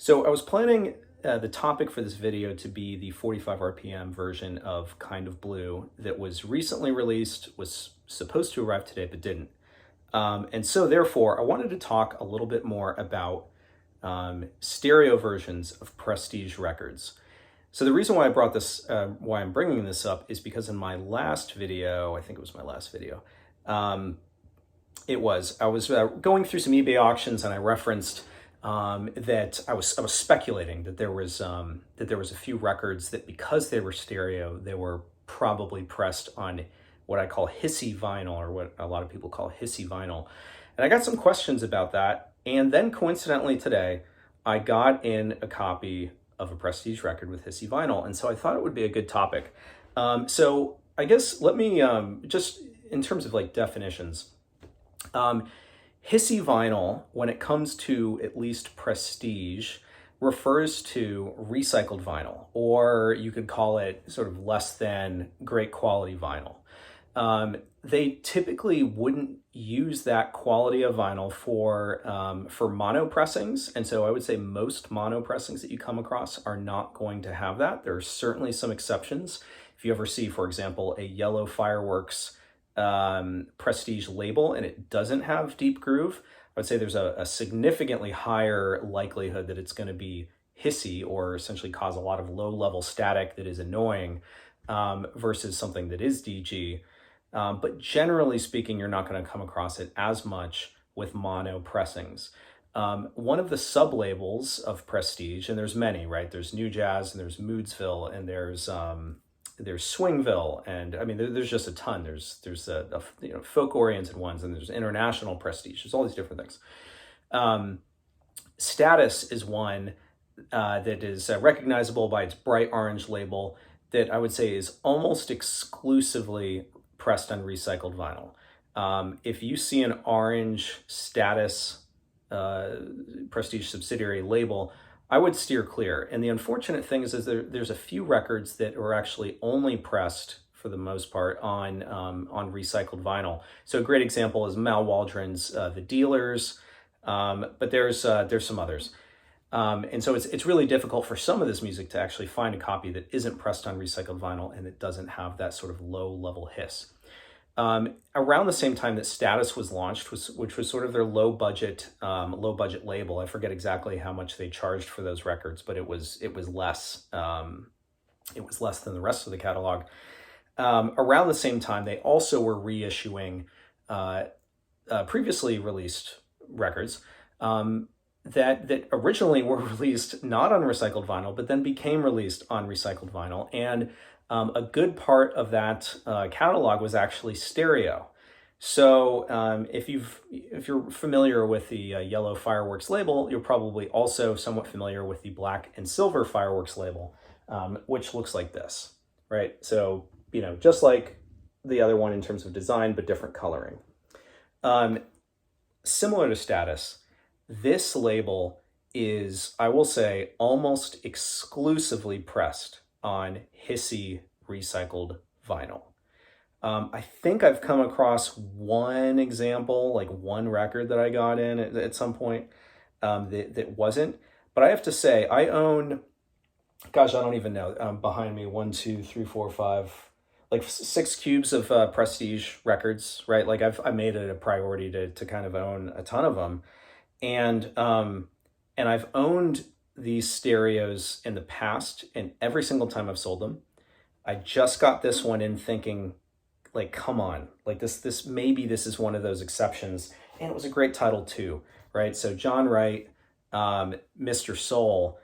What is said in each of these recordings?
So I was planning the topic for this video to be the 45 RPM version of Kind of Blue that was recently released, was supposed to arrive today, but didn't. And so therefore, I wanted to talk a little bit more about stereo versions of prestige records. So the reason why I brought this, why I'm bringing this up is because in my last video, I think it was my last video, I was going through some eBay auctions and I referenced that I was speculating that there was a few records that because they were stereo, they were probably pressed on what I call hissy vinyl, or what a lot of people call hissy vinyl. And I got some questions about that. And then coincidentally today, I got in a copy of a prestige record with hissy vinyl. And so I thought it would be a good topic. So I guess let me, just in terms of like definitions, hissy vinyl, when it comes to at least prestige, refers to recycled vinyl, or you could call it sort of less than great quality vinyl. They typically wouldn't use that quality of vinyl for mono pressings, and so I would say most mono pressings that you come across are not going to have that. There are certainly some exceptions. If you ever see, for example, a yellow Fireworks prestige label and it doesn't have deep groove, I would say there's a significantly higher likelihood that it's going to be hissy, or essentially cause a lot of low-level static that is annoying, versus something that is DG. But generally speaking, you're not going to come across it as much with mono pressings. One of the sub-labels of prestige, and there's many, right? There's New Jazz, and there's Moodsville, and there's Swingville, and I mean, there's just a ton. There's folk-oriented ones, and there's international prestige. There's all these different things. Status is one that is recognizable by its bright orange label that I would say is almost exclusively pressed on recycled vinyl. If you see an orange Status prestige subsidiary label, I would steer clear. And the unfortunate thing is there's a few records that are actually only pressed, for the most part, on recycled vinyl. So a great example is Mal Waldron's The Dealers, but there's some others. And so it's really difficult for some of this music to actually find a copy that isn't pressed on recycled vinyl and that doesn't have that sort of low-level hiss. Around the same time that Status was launched, which was sort of their low budget label. I forget exactly how much they charged for those records, but it was less. It was less than the rest of the catalog. Around the same time, they also were reissuing previously released records that originally were released not on recycled vinyl, but then became released on recycled vinyl. And a good part of that catalog was actually stereo. So if you're familiar with the yellow Fireworks label, you're probably also somewhat familiar with the black and silver Fireworks label, which looks like this, right? So, just like the other one in terms of design, but different coloring. Similar to Status, this label is, I will say, almost exclusively pressed on hissy recycled vinyl. I think I've come across one example, like one record that I got in at some point that wasn't. But I have to say, I own, gosh, I don't even know, behind me, 1, 2, 3, 4, 5, like 6 cubes of prestige records, right? Like I made it a priority to kind of own a ton of them. And I've owned these stereos in the past, and every single time I've sold them. I just got this one in thinking, like, come on, like this maybe this is one of those exceptions, and it was a great title too, right? So John Wright, Mr. Soul.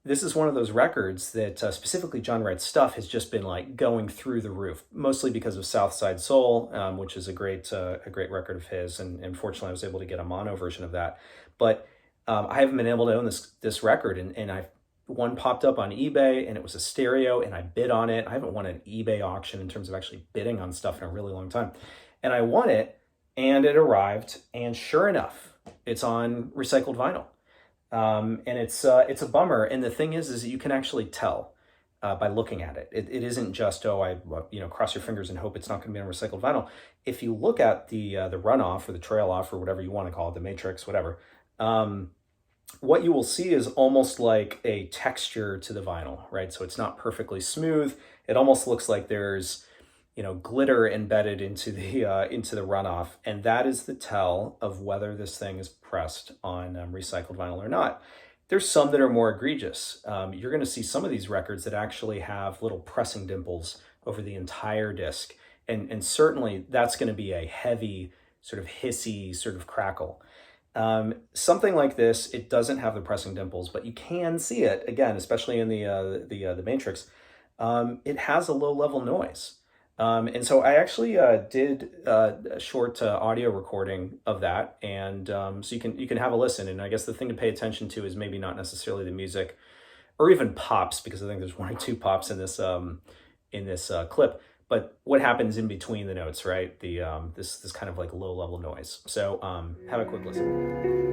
This is one of those records that specifically John Wright's stuff has just been like going through the roof, mostly because of Southside Soul, which is a great record of his, and fortunately I was able to get a mono version of that. But I haven't been able to own this record, and one popped up on eBay, and it was a stereo, and I bid on it. I haven't won an eBay auction in terms of actually bidding on stuff in a really long time. And I won it, and it arrived, and sure enough, it's on recycled vinyl. And it's a bummer. And the thing is that you can actually tell by looking at it. It isn't just, cross your fingers and hope it's not going to be on recycled vinyl. If you look at the runoff or the trail off or whatever you want to call it, the matrix, whatever, what you will see is almost like a texture to the vinyl, right? So it's not perfectly smooth. It almost looks like there's, glitter embedded into the runoff, and that is the tell of whether this thing is pressed on recycled vinyl or not. There's some that are more egregious. You're going to see some of these records that actually have little pressing dimples over the entire disc, and certainly that's going to be a heavy, sort of hissy, sort of crackle. Something like this, it doesn't have the pressing dimples, but you can see it again, especially in the Matrix. It has a low level noise. And so I actually did a short audio recording of that, and so you can have a listen. And I guess the thing to pay attention to is maybe not necessarily the music, or even pops, because I think there's one or two pops in this clip. But what happens in between the notes, right? This kind of like low level noise. So have a quick listen.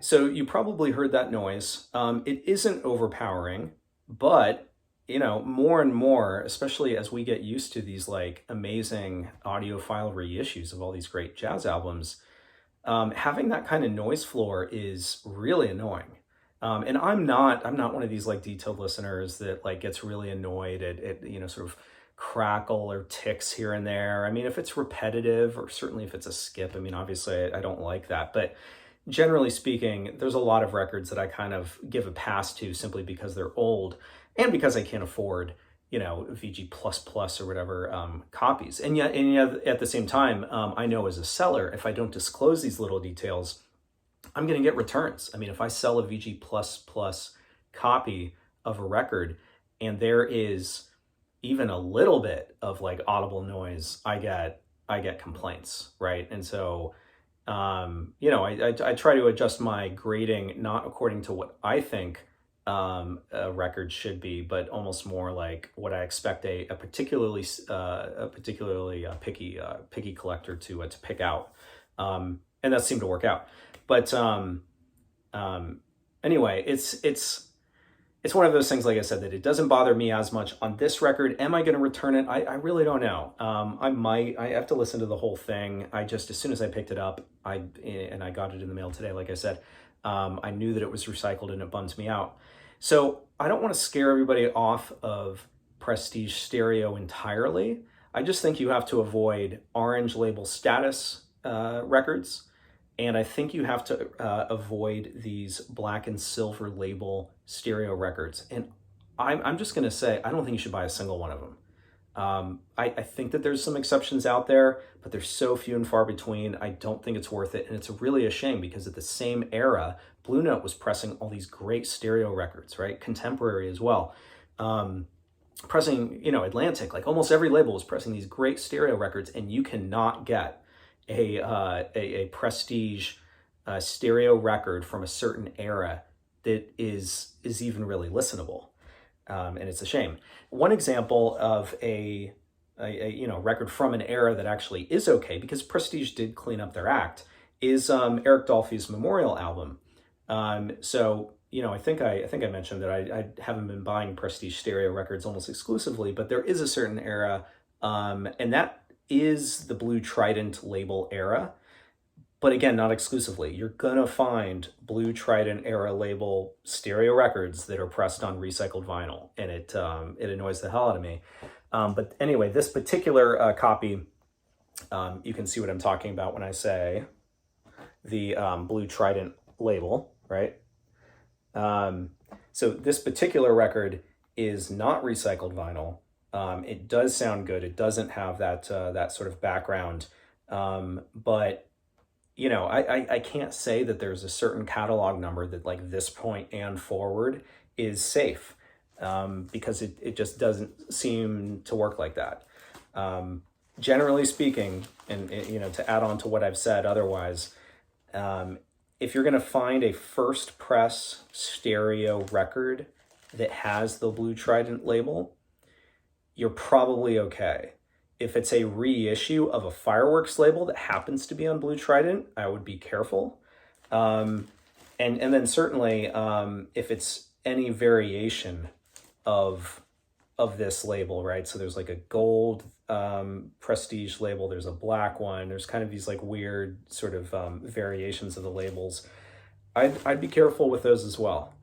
So you probably heard that noise. It isn't overpowering, but more and more, especially as we get used to these like amazing audiophile reissues of all these great jazz albums, having that kind of noise floor is really annoying. And I'm not one of these like detailed listeners that like gets really annoyed at sort of crackle or ticks here and there. I mean, if it's repetitive, or certainly if it's a skip, I mean, obviously I don't like that, but generally speaking, there's a lot of records that I kind of give a pass to simply because they're old and because I can't afford, VG++ or whatever copies. And yet at the same time, I know as a seller, if I don't disclose these little details, I'm going to get returns. I mean, if I sell a VG++ copy of a record and there is even a little bit of like audible noise, I get complaints, right? And so I try to adjust my grading not according to what I think a record should be, but almost more like what I expect a particularly picky collector to pick out, and that seemed to work out. But anyway, it's one of those things, like I said, that it doesn't bother me as much on this record. Am I going to return it? I really don't know. I might. I have to listen to the whole thing. As soon as I picked it up, I got it in the mail today, like I said, I knew that it was recycled and it bums me out. So I don't want to scare everybody off of Prestige Stereo entirely. I just think you have to avoid orange label status records. And I think you have to avoid these black and silver label stereo records. And I'm just going to say, I don't think you should buy a single one of them. I think that there's some exceptions out there, but they're so few and far between. I don't think it's worth it. And it's really a shame because at the same era, Blue Note was pressing all these great stereo records, right? Contemporary as well. Pressing, Atlantic, like almost every label was pressing these great stereo records, and you cannot get a Prestige stereo record from a certain era that is even really listenable, and it's a shame. One example of a record from an era that actually is okay, because Prestige did clean up their act, is Eric Dolphy's Memorial album. So I think I mentioned that I haven't been buying Prestige stereo records almost exclusively, but there is a certain era, and that is the Blue Trident label era, but again, not exclusively. You're gonna find Blue Trident era label stereo records that are pressed on recycled vinyl, and it annoys the hell out of me. But anyway, this particular copy, you can see what I'm talking about when I say the Blue Trident label, right? So this particular record is not recycled vinyl. It does sound good. It doesn't have that sort of background, but I can't say that there's a certain catalog number that like this point and forward is safe, because it just doesn't seem to work like that. Generally speaking, and to add on to what I've said otherwise, if you're going to find a first press stereo record that has the Blue Trident label, you're probably okay. If it's a reissue of a Fireworks label that happens to be on Blue Trident, I would be careful. And then certainly, if it's any variation of this label, right? So there's like a gold prestige label, there's a black one, there's kind of these like weird sort of variations of the labels. I'd be careful with those as well.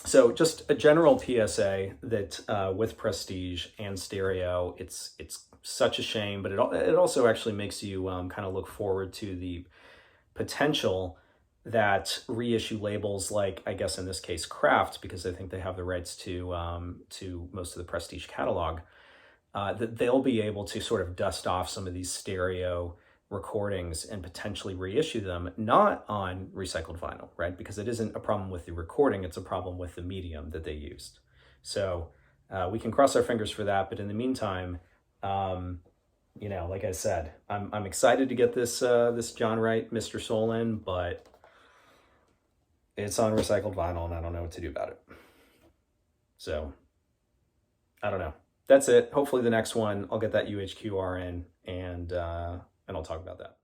So just a general PSA that with prestige and stereo, it's such a shame, but it also actually makes you kind of look forward to the potential that reissue labels like, I guess in this case, Kraft, because I think they have the rights to most of the prestige catalog, that they'll be able to sort of dust off some of these stereo recordings and potentially reissue them, not on recycled vinyl, right? Because it isn't a problem with the recording, it's a problem with the medium that they used. So we can cross our fingers for that, but in the meantime, you know, like I said, I'm excited to get this this John Wright Mr. Soul in, but it's on recycled vinyl and I don't know what to do about it. So I don't know. That's it. Hopefully the next one I'll get that UHQR in and I'll talk about that.